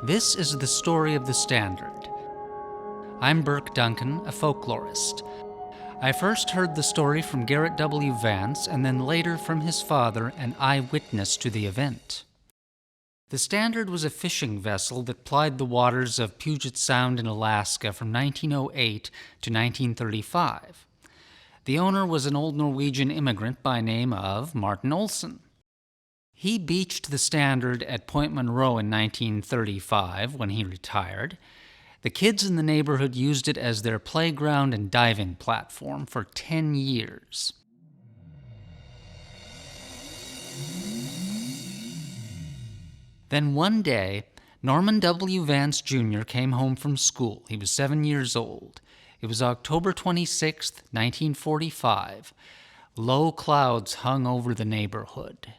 This is the story of the Standard. I'm Birke Duncan, a folklorist. I first heard the story from Garrett W. Vance and then later from his father, an eyewitness to the event. The Standard was a fishing vessel that plied the waters of Puget Sound in Alaska from 1908 to 1935. The owner was an old Norwegian immigrant by name of Martin Olsen. He beached the Standard at Point Monroe in 1935 when he retired. The kids in the neighborhood used it as their playground and diving platform for 10 years. Then one day, Norman W. Vance Jr. came home from school. He was 7 years old. It was October 26, 1945. Low clouds hung over the neighborhood.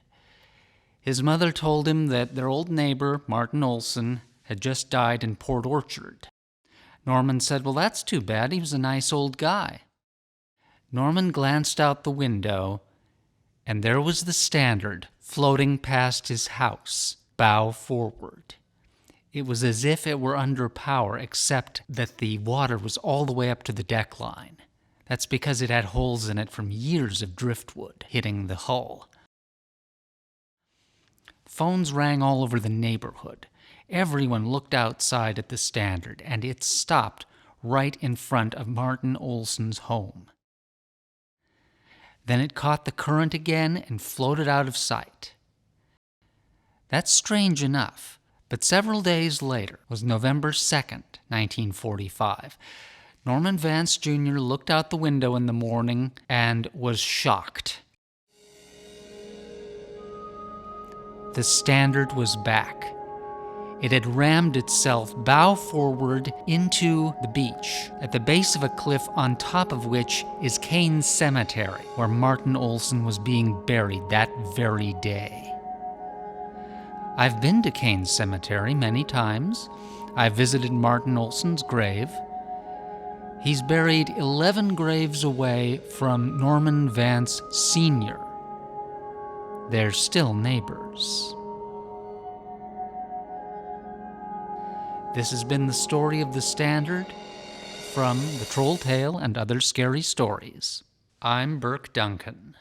His mother told him that their old neighbor, Martin Olsen, had just died in Port Orchard. Norman said, "Well, that's too bad. He was a nice old guy." Norman glanced out the window, and there was the Standard floating past his house, bow forward. It was as if it were under power, except that the water was all the way up to the deck line. That's because it had holes in it from years of driftwood hitting the hull. Phones rang all over the neighborhood. Everyone looked outside at the Standard, and it stopped right in front of Martin Olsen's home. Then it caught the current again and floated out of sight. That's strange enough, but several days later was November 2nd, 1945. Norman Vance Jr. looked out the window in the morning and was shocked. The Standard was back. It had rammed itself bow forward into the beach, at the base of a cliff on top of which is Kane's Cemetery, where Martin Olsen was being buried that very day. I've been to Kane's Cemetery many times. I've visited Martin Olsen's grave. He's buried 11 graves away from Norman Vance Sr. They're still neighbors. This has been the story of the Standard from The Troll Tale and Other Scary Stories. I'm Birke Duncan.